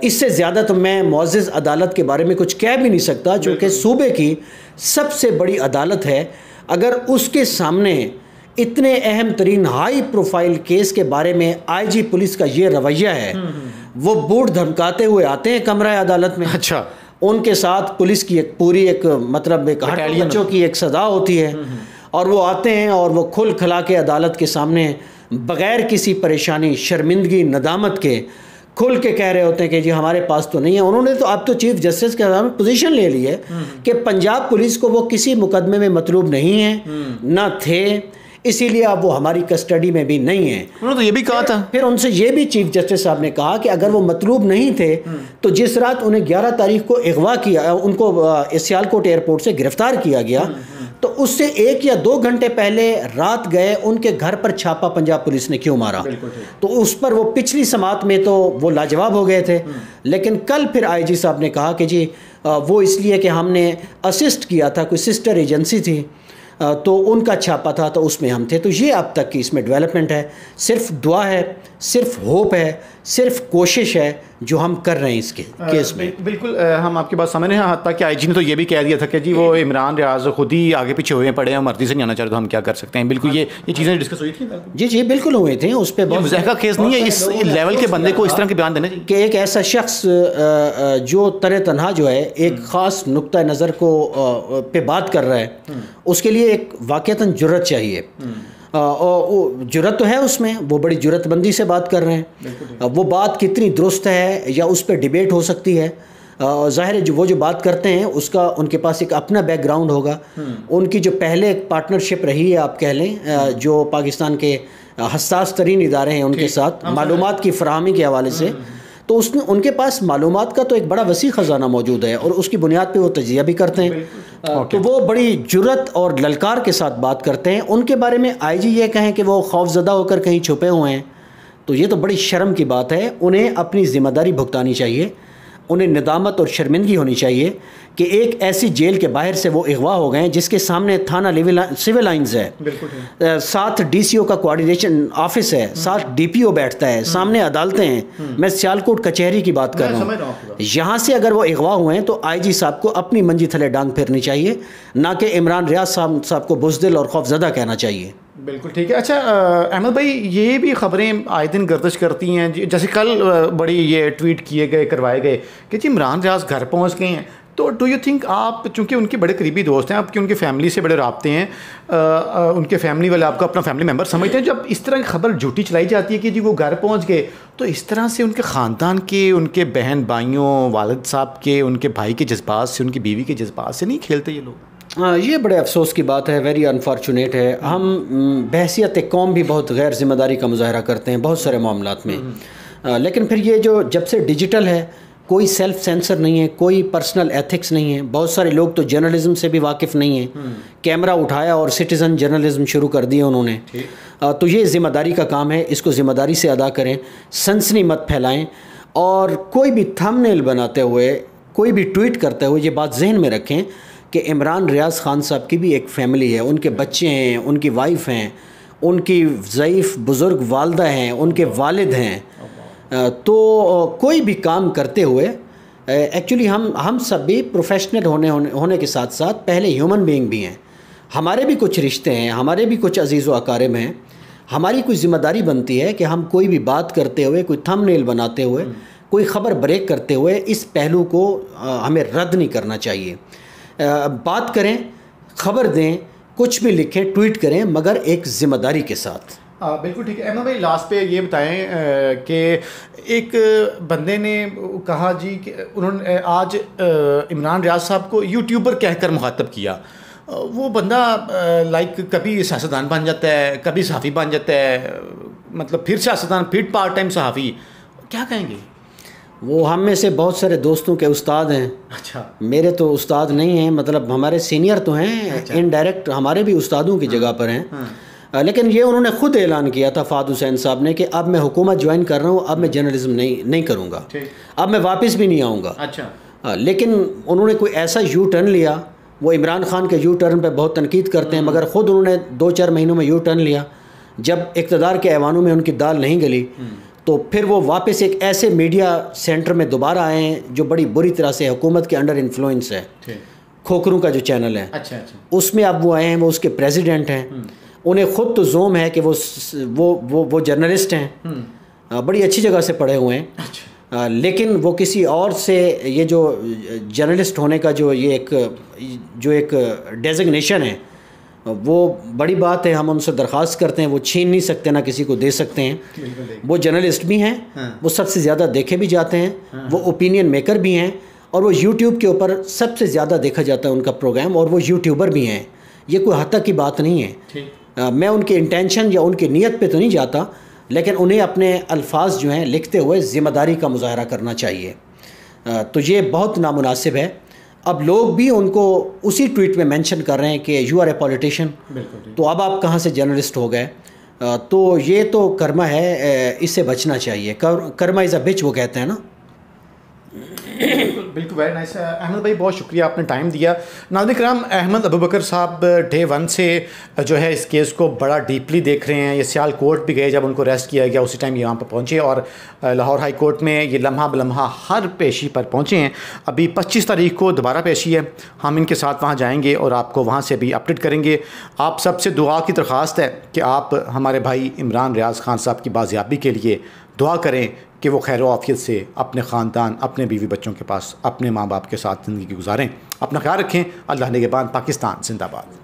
اس سے زیادہ تو میں معزز عدالت کے بارے میں کچھ کہہ بھی نہیں سکتا، چونکہ صوبے کی سب سے بڑی عدالت ہے. اگر اس کے سامنے اتنے اہم ترین ہائی پروفائل کیس کے بارے میں آئی جی پولیس کا یہ رویہ ہے، وہ بوٹ دھمکاتے ہوئے آتے ہیں کمرہ عدالت میں. اچھا. ان کے ساتھ پولیس کی ایک پوری ایک مطلب ایک بچوں کی ایک صدا ہوتی ہے، اور وہ آتے ہیں اور وہ کھل کھلا کے عدالت کے سامنے بغیر کسی پریشانی، شرمندگی، ندامت کے کھل کے کہہ رہے ہوتے ہیں کہ جی ہمارے پاس تو نہیں ہے. انہوں نے تو اب تو چیف جسٹس کے سامنے پوزیشن لے لی ہے کہ پنجاب پولیس کو وہ کسی مقدمے میں مطلوب نہیں ہیں، نہ تھے، اسی لیے اب وہ ہماری کسٹڈی میں بھی نہیں ہیں. انہوں نے تو یہ بھی کہا تھا. پھر ان سے یہ بھی چیف جسٹس صاحب نے کہا کہ اگر وہ مطلوب نہیں تھے تو جس رات انہیں 11 تاریخ کو اغوا کیا، ان کو سیالکوٹ ایئرپورٹ سے گرفتار کیا گیا، تو اس سے 1 یا 2 گھنٹے پہلے رات گئے ان کے گھر پر چھاپا پنجاب پولیس نے کیوں مارا؟ تو اس پر وہ پچھلی سماعت میں تو وہ لاجواب ہو گئے تھے، لیکن کل پھر آئی جی صاحب نے کہا کہ جی وہ اس لیے کہ ہم نے اسسٹ کیا تھا، کوئی سسٹر ایجنسی تھی تو ان کا چھاپا تھا تو اس میں ہم تھے. تو یہ اب تک کی اس میں ڈیولپمنٹ ہے. صرف دعا ہے، صرف ہوپ ہے، صرف کوشش ہے جو ہم کر رہے ہیں اس کے کیس میں. بالکل ہم آپ کی بات سمجھ رہے ہیں. حتیٰ کہ آئی جی نے تو یہ بھی کہہ دیا تھا کہ جی وہ عمران ریاض خود ہی آگے پیچھے ہوئے پڑے ہیں، مرضی سے نہیں آنا چاہ رہے تو ہم کیا کر سکتے ہیں. بالکل یہ چیزیں ڈسکس ہوئی تھیں. جی بالکل ہوئے تھے. اس پہ بہت مضحکہ کیس نہیں ہے اس لیول کے بندے کو اس طرح کے بیان دینا کہ ایک ایسا شخص جو تنہا جو ہے ایک خاص نقطہ نظر کو پہ بات کر رہا ہے، اس کے لیے ایک واقعتاً جرت چاہیے. جرت تو ہے اس میں، وہ بڑی جرت بندی سے بات کر رہے ہیں. وہ بات کتنی درست ہے یا اس پہ ڈیبیٹ ہو سکتی ہے. ظاہر ہے وہ جو بات کرتے ہیں اس کا ان کے پاس ایک اپنا بیک گراؤنڈ ہوگا. ان کی جو پہلے ایک پارٹنرشپ رہی ہے آپ کہہ لیں، جو پاکستان کے حساس ترین ادارے ہیں ان کے ساتھ معلومات کی فراہمی کے حوالے سے، تو اس میں ان کے پاس معلومات کا تو ایک بڑا وسیع خزانہ موجود ہے، اور اس کی بنیاد پہ وہ تجزیہ بھی کرتے ہیں. تو وہ بڑی جرت اور للکار کے ساتھ بات کرتے ہیں. ان کے بارے میں آئی جی یہ کہیں کہ وہ خوف زدہ ہو کر کہیں چھپے ہوئے ہیں تو یہ تو بڑی شرم کی بات ہے. انہیں اپنی ذمہ داری بھگتانی چاہیے، انہیں ندامت اور شرمندگی ہونی چاہیے کہ ایک ایسی جیل کے باہر سے وہ اغوا ہو گئے ہیں جس کے سامنے تھانہ سول لائنز ہے، ساتھ ڈی سی او کا کوآرڈینیشن آفس ہے، ساتھ ڈی پی او بیٹھتا ہے، سامنے عدالتیں ہیں. میں سیالکوٹ کچہری کی بات کر رہا ہوں. یہاں سے اگر وہ اغوا ہوئے ہیں تو آئی جی صاحب کو اپنی منجی تھلے ڈانگ پھیرنی چاہیے، نہ کہ عمران ریاض صاحب کو بزدل اور خوفزدہ کہنا چاہیے. بالکل ٹھیک ہے. اچھا احمد بھائی، یہ بھی خبریں آئے دن گردش کرتی ہیں، جیسے کل بڑی یہ ٹویٹ کروائے گئے کہ جی عمران ریاض گھر پہنچ گئے ہیں. تو ڈو یو تھنک آپ، چونکہ ان کے بڑے قریبی دوست ہیں آپ کے، ان کے فیملی سے بڑے رابطے ہیں، ان کے فیملی والے آپ کو اپنا فیملی ممبر سمجھتے ہیں، جب اس طرح کی خبر جھوٹی چلائی جاتی ہے کہ جی وہ گھر پہنچ گئے، تو اس طرح سے ان کے خاندان کے، ان کے بہن بھائیوں، والد صاحب کے، ان کے بھائی کے جذبات سے، ان کی بیوی کے جذبات سے نہیں کھیلتے یہ لوگ؟ یہ بڑے افسوس کی بات ہے، ویری انفارچونیٹ ہے. ہم بحیثیت قوم بھی بہت غیر ذمہ داری کا مظاہرہ کرتے ہیں بہت سارے معاملات میں، لیکن پھر یہ جو جب سے ڈیجیٹل ہے کوئی سیلف سینسر نہیں ہے، کوئی پرسنل ایتھکس نہیں ہے. بہت سارے لوگ تو جرنلزم سے بھی واقف نہیں ہیں، کیمرہ اٹھایا اور سٹیزن جرنلزم شروع کر دیا انہوں نے. تو یہ ذمہ داری کا کام ہے، اس کو ذمہ داری سے ادا کریں، سنسنی مت پھیلائیں، اور کوئی بھی تھم نیل بناتے ہوئے، کوئی بھی ٹویٹ کرتے ہوئے یہ بات ذہن میں رکھیں کہ عمران ریاض خان صاحب کی بھی ایک فیملی ہے، ان کے بچے ہیں، ان کی وائف ہیں، ان کی ضعیف بزرگ والدہ ہیں، ان کے والد ہیں. تو کوئی بھی کام کرتے ہوئے ایکچولی ہم سب بھی پروفیشنل ہونے کے ساتھ ساتھ پہلے ہیومن بینگ بھی ہیں. ہمارے بھی کچھ رشتے ہیں، ہمارے بھی کچھ عزیز و اقارب ہیں. ہماری کوئی ذمہ داری بنتی ہے کہ ہم کوئی بھی بات کرتے ہوئے، کوئی تھم نیل بناتے ہوئے، کوئی خبر بریک کرتے ہوئے اس پہلو کو ہمیں رد نہیں کرنا چاہیے. بات کریں، خبر دیں، کچھ بھی لکھیں، ٹویٹ کریں، مگر ایک ذمہ داری کے ساتھ. بالکل ٹھیک ہے. احمد بھائی لاسٹ پہ یہ بتائیں کہ ایک بندے نے کہا جی کہ انہوں نے آج عمران ریاض صاحب کو یوٹیوبر کہہ کر مخاطب کیا. وہ بندہ لائک کبھی سیاستدان بن جاتا ہے، کبھی صحافی بن جاتا ہے، مطلب پھر سیاستدان، پھر پارٹ ٹائم صحافی. کیا کہیں گے؟ وہ ہم میں سے بہت سارے دوستوں کے استاد ہیں. اچھا. میرے میرے تو استاد نہیں ہیں، مطلب ہمارے سینئر تو ہیں، انڈائریکٹ ہمارے بھی استادوں کی جگہ پر ہیں. لیکن یہ انہوں نے خود اعلان کیا تھا فہد حسین صاحب نے کہ اب میں حکومت جوائن کر رہا ہوں، اب میں جرنلزم نہیں کروں گا، اب میں واپس بھی نہیں آؤں گا. اچھا. لیکن انہوں نے کوئی ایسا یو ٹرن لیا. وہ عمران خان کے یو ٹرن پہ بہت تنقید کرتے ہیں، مگر خود انہوں نے 2-4 مہینوں میں یو ٹرن لیا. جب اقتدار کے ایوانوں میں ان کی دال نہیں گلی تو پھر وہ واپس ایک ایسے میڈیا سینٹر میں دوبارہ آئے ہیں جو بڑی بری طرح سے حکومت کے انڈر انفلوئنس ہے. کھوکھروں کا جو چینل ہے اس میں اب وہ آئے ہیں, وہ اس کے پریزیڈنٹ ہیں. انہیں خود تو زوم ہے کہ وہ جرنلسٹ ہیں, بڑی اچھی جگہ سے پڑھے ہوئے ہیں, لیکن وہ کسی اور سے یہ جو جرنلسٹ ہونے کا جو ایک ڈیزگنیشن ہے وہ بڑی بات ہے. ہم ان سے درخواست کرتے ہیں, وہ چھین نہیں سکتے, نہ کسی کو دے سکتے ہیں. وہ جرنلسٹ بھی ہیں, وہ سب سے زیادہ دیکھے بھی جاتے ہیں, وہ اوپینین میکر بھی ہیں, اور وہ یوٹیوب کے اوپر سب سے زیادہ دیکھا جاتا ہے ان کا پروگرام, اور وہ یوٹیوبر بھی ہیں. یہ کوئی حد تک کی بات نہیں ہے. میں ان کے انٹینشن یا ان کی نیت پہ تو نہیں جاتا, لیکن انہیں اپنے الفاظ جو ہیں لکھتے ہوئے ذمہ داری کا مظاہرہ کرنا چاہیے. تو یہ بہت نامناسب ہے. اب لوگ بھی ان کو اسی ٹویٹ میں مینشن کر رہے ہیں کہ یو آر اے پولیٹیشین, تو اب آپ کہاں سے جرنلسٹ ہو گئے. تو یہ تو کرما ہے, اس سے بچنا چاہیے. کرما از اے بچ وہ کہتے ہیں نا. بالکل ویری نائس. احمد بھائی بہت شکریہ, آپ نے ٹائم دیا. ناظرین کرام, احمد ابوبکر صاحب ڈے ون سے جو ہے اس کیس کو بڑا ڈیپلی دیکھ رہے ہیں. یہ سیال کورٹ بھی گئے, جب ان کو اریسٹ کیا گیا اسی ٹائم یہاں پر پہنچے, اور لاہور ہائی کورٹ میں یہ لمحہ بلمحہ ہر پیشی پر پہنچے ہیں. ابھی 25 تاریخ کو دوبارہ پیشی ہے, ہم ان کے ساتھ وہاں جائیں گے اور آپ کو وہاں سے بھی اپڈیٹ کریں گے. آپ سب سے دعا کی درخواست ہے کہ آپ ہمارے بھائی عمران ریاض خان صاحب کی بازیابی کے لیے دعا کریں کہ وہ خیر و عافیت سے اپنے خاندان, اپنے بیوی بچوں کے پاس, اپنے ماں باپ کے ساتھ زندگی گزاریں. اپنا خیال رکھیں. اللہ نگہبان. پاکستان زندہ باد.